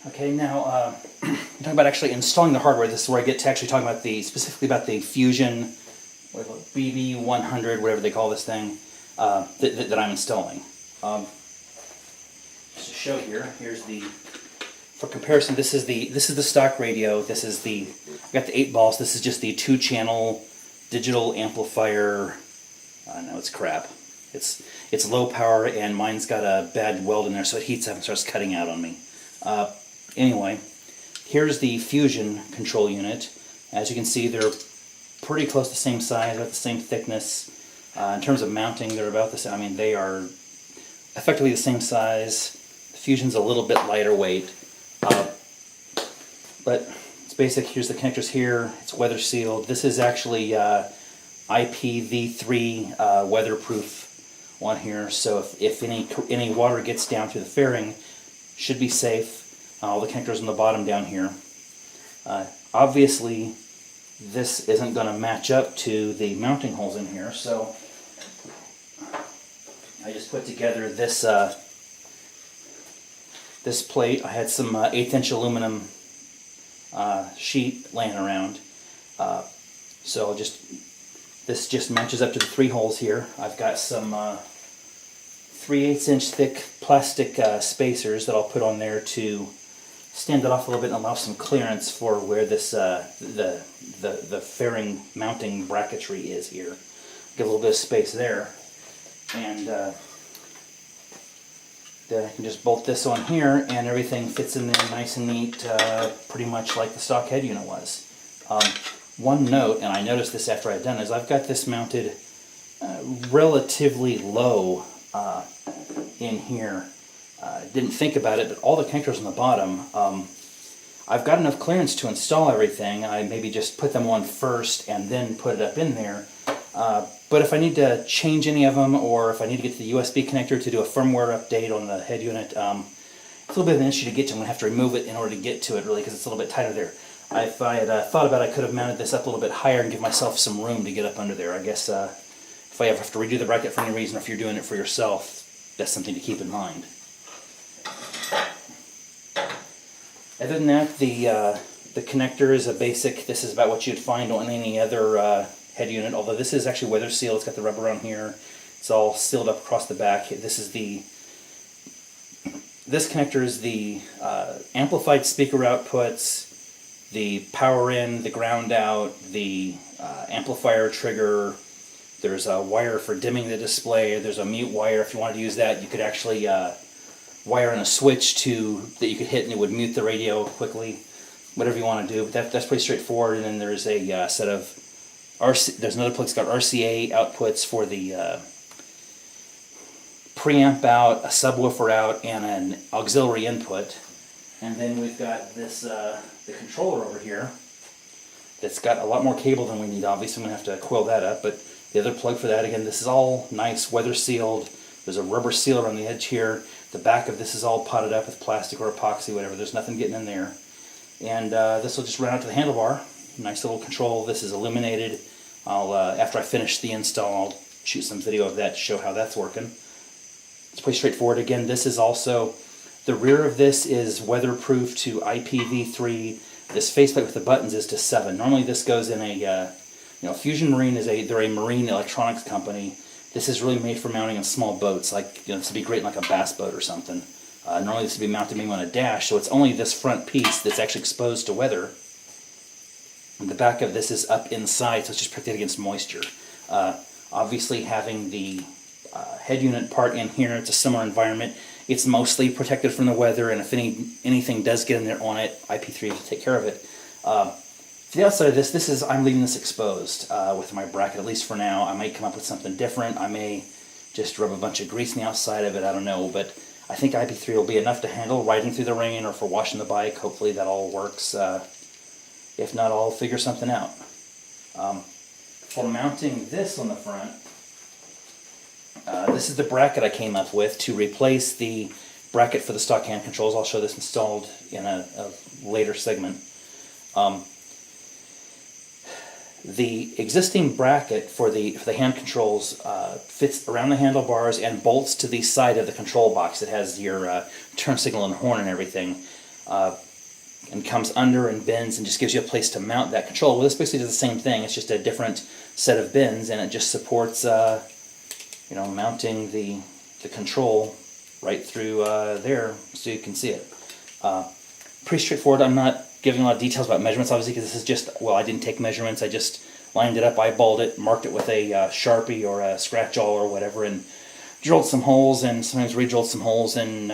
Okay, now I'm talking about actually installing the hardware. This is where I get to actually talking about specifically about the Fusion, what do they call it, BB100, whatever they call this thing, that I'm installing. Just to show here's the, for comparison, this is the stock radio. This is I've got the 8 balls. This is just the 2-channel digital amplifier. No, it's crap. It's low power, and mine's got a bad weld in there, so it heats up and starts cutting out on me. Anyway, here's the Fusion control unit. As you can see, they're pretty close to the same size, about the same thickness. In terms of mounting, they're about the same. I mean, they are effectively the same size. The Fusion's a little bit lighter weight, but it's basic. Here's the connectors here. It's weather sealed. This is actually IPv3 weatherproof one here, so if any water gets down through the fairing, should be safe. All the connectors on the bottom down here. Obviously, this isn't going to match up to the mounting holes in here, so I just put together this this plate. I had some 1/8" aluminum sheet laying around, so this just matches up to the 3 holes here. I've got some 3/8" thick plastic spacers that I'll put on there to stand it off a little bit and allow some clearance for where this the fairing mounting bracketry is here. Get a little bit of space there, and then I can just bolt this on here, and everything fits in there nice and neat, pretty much like the stock head unit was. One note, and I noticed this after I'd done, is I've got this mounted relatively low in here. Didn't think about it, but all the connectors on the bottom, I've got enough clearance to install everything. I maybe just put them on first and then put it up in there. But if I need to change any of them, or if I need to get to the USB connector to do a firmware update on the head unit, it's a little bit of an issue to get to. I'm going to have to remove it in order to get to it, really, because it's a little bit tighter there. If I had thought about it, I could have mounted this up a little bit higher and give myself some room to get up under there. I guess if I ever have to redo the bracket for any reason, or if you're doing it for yourself, that's something to keep in mind. Other than that, the connector is a basic. This is about what you'd find on any other head unit, although this is actually weather sealed. It's got the rubber on here. It's all sealed up across the back. This connector is the amplified speaker outputs, the power in, the ground out, the amplifier trigger. There's a wire for dimming the display. There's a mute wire. If you wanted to use that, you could actually wire in a switch that you could hit, and it would mute the radio quickly. Whatever you want to do, but that's pretty straightforward. And then there's a set of there's another plug that's got RCA outputs for the preamp out, a subwoofer out, and an auxiliary input. And then we've got this the controller over here that's got a lot more cable than we need. Obviously, I'm going to have to coil that up, but the other plug for that, again, this is all nice weather sealed. There's a rubber sealer on the edge here. The back of this is all potted up with plastic or epoxy, whatever. There's nothing getting in there. And this will just run out to the handlebar. Nice little control. This is illuminated. After I finish the install, I'll shoot some video of that to show how that's working. It's pretty straightforward. Again, this is also, the rear of this is weatherproof to IPv3. This faceplate with the buttons is to 7. Normally this goes in a, Fusion Marine they're a marine electronics company. This is really made for mounting on small boats, like, this would be great in like a bass boat or something. Normally this would be mounted maybe on a dash, so it's only this front piece that's actually exposed to weather. And the back of this is up inside, so it's just protected against moisture. Obviously, having the head unit part in here, it's a similar environment. It's mostly protected from the weather, and if anything does get in there on it, IP3 will take care of it. For the outside of this I'm leaving this exposed with my bracket, at least for now. I might come up with something different. I may just rub a bunch of grease on the outside of it, I don't know, but I think IP3 will be enough to handle riding through the rain or for washing the bike. Hopefully that all works. If not, I'll figure something out. For mounting this on the front, this is the bracket I came up with to replace the bracket for the stock hand controls. I'll show this installed in a later segment. The existing bracket for the hand controls fits around the handlebars and bolts to the side of the control box. It has your turn signal and horn and everything, and comes under and bends and just gives you a place to mount that control. Well, this basically does the same thing. It's just a different set of bins, and it just supports mounting the control right through there so you can see it. Pretty straightforward. I'm not giving a lot of details about measurements, obviously, because this is just, well, I didn't take measurements. I just lined it up, eyeballed it, marked it with a Sharpie or a scratch awl or whatever, and drilled some holes and sometimes re-drilled some holes and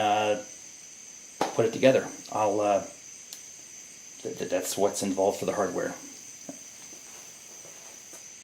put it together. That's what's involved for the hardware.